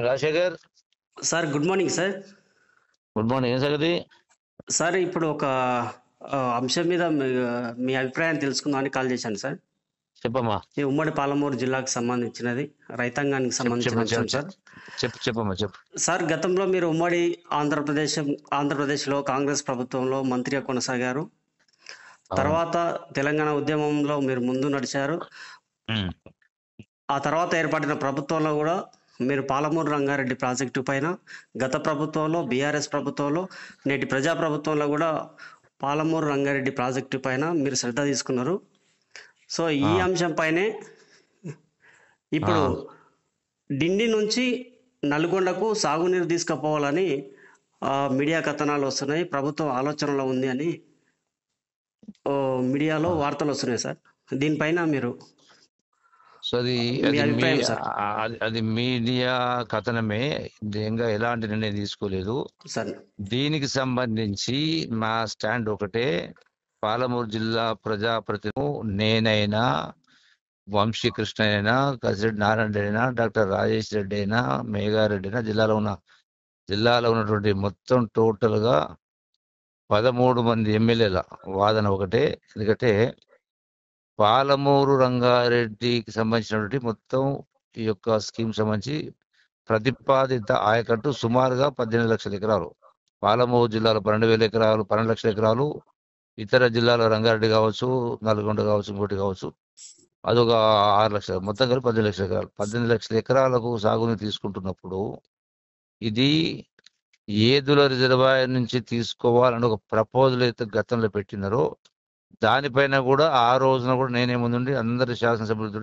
Rajasekhar, sir good morning sir. Good morning. ఏం సంగతి? Sir ఇప్పుడు ఒక అంశం మీద మీ అభిప్రాయం తెలుసుకుందామని కాల్ చేశాను సార్. చెప్పమ్మా. ఈ ఉమ్మడి పాలమూరు జిల్లాకు సంబంధించినది, రైతాంగానికి సంబంధించిన అంశం సార్. చెప్పమ్మా చెప్పు. సార్, గతంలో మీరు ఉమ్మడి ఆంధ్రప్రదేశ్లో కాంగ్రెస్ ప్రభుత్వంలో మంత్రిగా కొనసాగారు. తర్వాత తెలంగాణ ఉద్యమంలో మీరు ముందు నడిచారు. ఆ తర్వాత ఏర్పడిన ప్రభుత్వంలో కూడా మీరు పాలమూరు రంగారెడ్డి ప్రాజెక్టు పైన గత ప్రభుత్వంలో, బీఆర్ఎస్ ప్రభుత్వంలో, నేటి ప్రజా ప్రభుత్వంలో కూడా పాలమూరు రంగారెడ్డి ప్రాజెక్టు పైన మీరు శ్రద్ధ తీసుకున్నారు. సో ఈ అంశం పైనే ఇప్పుడు డిండి నుంచి నల్గొండకు సాగునీరు తీసుకుపోవాలని మీడియా కథనాలు వస్తున్నాయి. ప్రభుత్వం ఆలోచనలో ఉంది అని మీడియాలో వార్తలు వస్తున్నాయి సార్. దీనిపైన మీరు సో అది మీడియా కథనమే, ఇంకా ఎలాంటి నిర్ణయం తీసుకోలేదు సార్. దీనికి సంబంధించి మా స్టాండ్ ఒకటే. పాలమూరు జిల్లా ప్రజాప్రతినిధి నేనైనా, వంశీకృష్ణ అయినా, కసిరెడ్డి నారాయణ రెడ్డి అయినా, డాక్టర్ రాజేష్ రెడ్డి అయినా, మేఘారెడ్డి అయినా, జిల్లాలో ఉన్నటువంటి మొత్తం టోటల్ గా 13 మంది ఎమ్మెల్యేల వాదన ఒకటే. ఎందుకంటే పాలమూరు రంగారెడ్డికి సంబంధించినటువంటి మొత్తం ఈ యొక్క స్కీమ్ సంబంధించి ప్రతిపాదిత ఆయకట్టు సుమారుగా 18 లక్షల ఎకరాలు. పాలమూరు జిల్లాలో 12,000 ఎకరాలు, 12 లక్షల ఎకరాలు. ఇతర జిల్లాలో రంగారెడ్డి కావచ్చు, నల్గొండ కావచ్చు, ఇంకోటి కావచ్చు, అదొక 6 లక్షలు, మొత్తం కలిపి 18 లక్షల ఎకరాలు. 18 లక్షల ఎకరాలకు సాగుని తీసుకుంటున్నప్పుడు ఇది ఏదుల రిజర్వాయర్ నుంచి తీసుకోవాలని ఒక ప్రపోజల్ అయితే గతంలో పెట్టినారో దానిపైన కూడా ఆ రోజున కూడా నేనే ముందుండి అందరి శాసనసభ్యులతో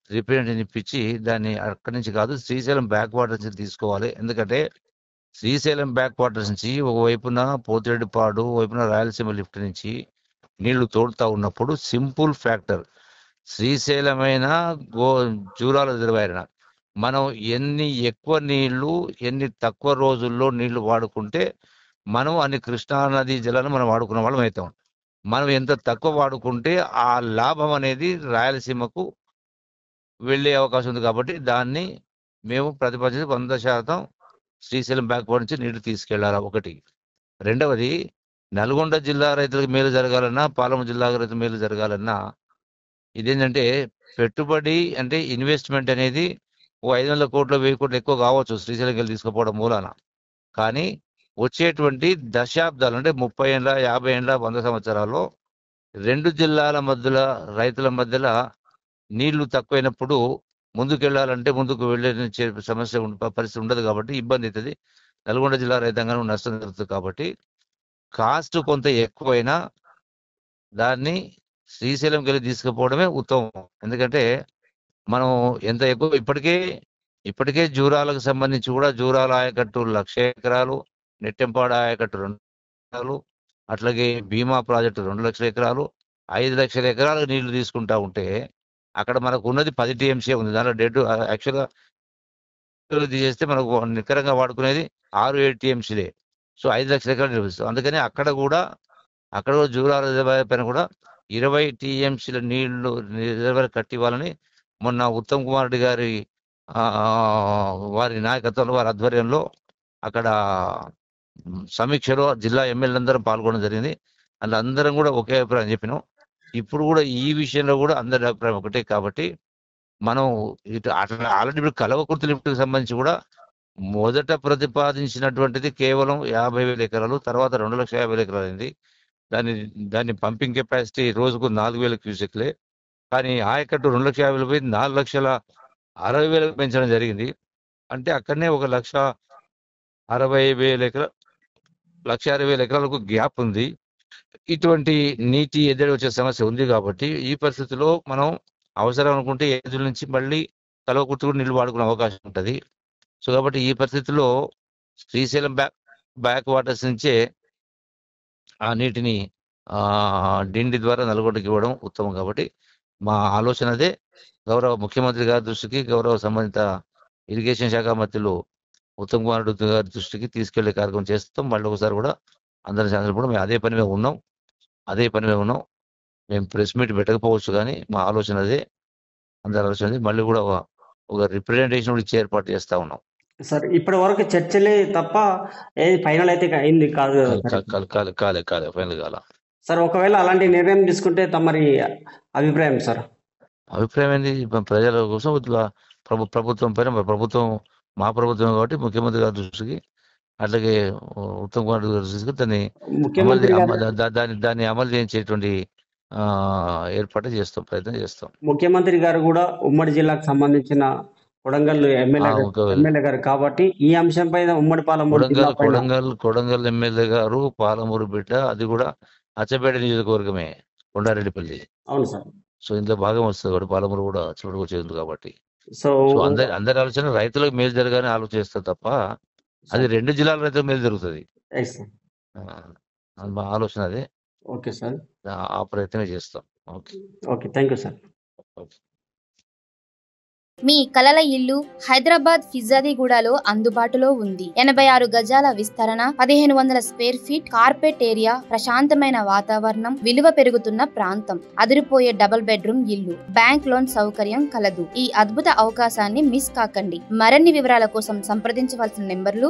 రిప్రజెంటేషన్ ఇప్పించి దాన్ని అక్కడి నుంచి కాదు, శ్రీశైలం బ్యాక్ వాటర్స్ నుంచి తీసుకోవాలి. ఎందుకంటే శ్రీశైలం బ్యాక్ వాటర్స్ నుంచి ఒకవైపున పోతిరెడ్డిపాడు, వైపున రాయలసీమ లిఫ్ట్ నుంచి నీళ్లు తోడుతా ఉన్నప్పుడు సింపుల్ ఫ్యాక్టర్, శ్రీశైలమైన జూరాల రిజర్వాయర్ మనం ఎన్ని ఎక్కువ నీళ్లు, ఎన్ని తక్కువ రోజుల్లో నీళ్లు వాడుకుంటే మనం అన్ని కృష్ణానది జలాలను మనం వాడుకున్న వాళ్ళం అవుతాం. మనం ఎంత తక్కువ వాడుకుంటే ఆ లాభం అనేది రాయలసీమకు వెళ్ళే అవకాశం ఉంది. కాబట్టి దాన్ని మేము ప్రతిపాదించి 100% శ్రీశైలం బ్యాక్వర్డ్ నుంచి నీళ్లు తీసుకెళ్లాలి. ఒకటి. రెండవది, నల్గొండ జిల్లా రైతులకు మేలు జరగాలన్నా, పాలమూరు జిల్లా రైతులకు మేలు జరగాలన్నా ఇదేంటంటే పెట్టుబడి అంటే ఇన్వెస్ట్మెంట్ అనేది 500 కోట్లు 1000 కోట్లు ఎక్కువ కావచ్చు శ్రీశైలం వెళ్ళి తీసుకుపోవడం మూలాన. కానీ వచ్చేటువంటి దశాబ్దాలు అంటే 30 ఏళ్ళ, 50 ఏళ్ళ, 100 సంవత్సరాల్లో రెండు జిల్లాల మధ్యలో రైతుల మధ్యలో నీళ్లు తక్కువైనప్పుడు ముందుకెళ్లాలంటే ముందుకు వెళ్ళే సమస్య పరిస్థితి ఉండదు. కాబట్టి ఇబ్బంది అవుతుంది. నల్గొండ జిల్లా రైతాంగానికి నష్టం జరుగుతుంది. కాబట్టి కాస్ట్ కొంత ఎక్కువైనా దాన్ని శ్రీశైలంకి వెళ్ళి తీసుకుపోవడమే ఉత్తమం. ఎందుకంటే మనం ఎంత ఎక్కువ ఇప్పటికే జూరాలకు సంబంధించి కూడా జూరాల ఆయకట్టు 1,00,000 ఎకరాలు, నెట్టెంపాడు ఆయకట్టు 2 ఎకరాలు, అట్లాగే భీమా ప్రాజెక్టు 2 లక్షల ఎకరాలు, 5 లక్షల ఎకరాలకు నీళ్లు తీసుకుంటా ఉంటే అక్కడ మనకు ఉన్నది 10 TMC ఉంది. దాంట్లో డెడ్ యాక్చువల్గా తీసేస్తే మనకు నికరంగా వాడుకునేది 6-7 TMCలే. సో 5 లక్షల ఎకరాలు నిర్వహిస్తాం. అందుకని అక్కడ కూడా జూరాల రిజర్వాయర్ పైన కూడా 20 TMCల నీళ్లు రిజర్వాయర్ కట్టివ్వాలని మొన్న ఉత్తమ్ కుమార్ రెడ్డి గారి వారి నాయకత్వంలో, వారి ఆధ్వర్యంలో అక్కడ సమీక్షలో జిల్లా ఎమ్మెల్యేలందరం పాల్గొనడం జరిగింది. అందులో అందరం కూడా ఒకే అభిప్రాయం చెప్పినాం. ఇప్పుడు కూడా ఈ విషయంలో కూడా అందరి అభిప్రాయం ఒకటే. కాబట్టి మనం ఇటు అట్లా ఆల్రెడీ ఇప్పుడు కల్వకుర్తి లిఫ్ట్కి సంబంధించి కూడా మొదట ప్రతిపాదించినటువంటిది కేవలం 50,000 ఎకరాలు, తర్వాత 2,50,000 ఎకరాలు అయింది. దాన్ని పంపింగ్ కెపాసిటీ రోజుకు 4,000 క్యూసెక్లే. కానీ ఆయకట్టు 2,50,000 పోయి 4,60,000 పెంచడం జరిగింది. అంటే అక్కడనే 1,60,000 ఎకరాలు, 1,60,000 ఎకరాలకు గ్యాప్ ఉంది. ఇటువంటి నీటి ఎద్దడి వచ్చే సమస్య ఉంది. కాబట్టి ఈ పరిస్థితిలో మనం అవసరం అనుకుంటే ఏదుల నుంచి మళ్ళీ కల్వకుర్తి కూడా నీళ్లు వాడుకునే అవకాశం ఉంటుంది. సో కాబట్టి ఈ పరిస్థితిలో శ్రీశైలం బ్యాక్ వాటర్స్ నుంచే ఆ నీటిని డిండి ద్వారా నల్గొండకి ఇవ్వడం ఉత్తమం. కాబట్టి మా ఆలోచన అదే. గౌరవ ముఖ్యమంత్రి గారి దృష్టికి, గౌరవ సంబంధిత ఇరిగేషన్ శాఖ మంత్రులు ఉత్తమ్ కుమార్ రెడ్డి గారి దృష్టికి తీసుకెళ్లే కార్యక్రమం చేస్తాం. మళ్ళీ ఒకసారి కూడా అందరి శాసనం కూడా మేము అదే పని మీద ఉన్నాం. మేము ప్రెస్ మీట్ పెట్టకపోవచ్చు, కానీ మా ఆలోచన అదే, అందరి ఆలోచన అదే. మళ్ళీ కూడా ఒక రిప్రజెంటేషన్ కూడా ఇచ్చే ఏర్పాటు చేస్తా ఉన్నాం. సార్ ఇప్పటి వరకు చర్చలే తప్ప ఏది ఫైనల్ అయితే అయింది కాదు కదా సార్ ఇప్పుడు. కాలే ఫైనల్ కాల. సార్ ఒకవేళ అలాంటి నిర్ణయం తీసుకుంటే తమరి అభిప్రాయం సార్? అభిప్రాయం ఏంది, ప్రజల కోసం ప్రభుత్వం పైన ప్రభుత్వం మా ప్రభుత్వం కాబట్టి ముఖ్యమంత్రి గారి దృష్టికి, అట్లాగే ఉత్తమ్ కుమార్ గారి దృష్టికి దాన్ని ముఖ్యమంత్రి గారు దాన్ని అమలు చేయించేటువంటి ఏర్పాటు చేస్తాం, ప్రయత్నం చేస్తాం. ముఖ్యమంత్రి గారు కూడా ఉమ్మడి జిల్లాకు సంబంధించిన కొడంగల్ ఎమ్మెల్యే గారు కాబట్టి ఈ అంశం పైన ఉమ్మడి పాలమూరు జిల్లా పైన కొడంగల్ ఎమ్మెల్యే గారు పాలమూరు బిడ్డ, అది కూడా అచ్చపేట నియోజకవర్గమే, కొండారెడ్డిపల్లి. అవును సార్. సో ఇందులో భాగం వస్తుంది కాబట్టి పాలమూరు కూడా అచ్చపేటకు వచ్చేది కాబట్టి. సో సో అందరి ఆలోచన రైతులకు మేలు జరగాలని ఆలోచిస్తారు తప్ప అది 2 జిల్లాల రైతులకు మేలు జరుగుతుంది. మా ఆలోచన అదే. ఓకే సార్, ఆ ప్రయత్నమే చేస్తాం. Okay, thank you sir. మీ కలల ఇల్లు హైదరాబాద్ ఫిజాదిగూడలో అందుబాటులో ఉంది. 86 గజాల విస్తరణ, 1500 స్క్వేర్ ఫీట్, కార్పెట్ ఏరియా, ప్రశాంతమైన వాతావరణం, విలువ పెరుగుతున్న ప్రాంతం, అదిరిపోయే డబుల్ బెడ్రూమ్ ఇల్లు, బ్యాంక్ లోన్ సౌకర్యం కలదు. ఈ అద్భుత అవకాశాన్ని మిస్ కాకండి. మరిన్ని వివరాల కోసం సంప్రదించవలసిన నెంబర్లు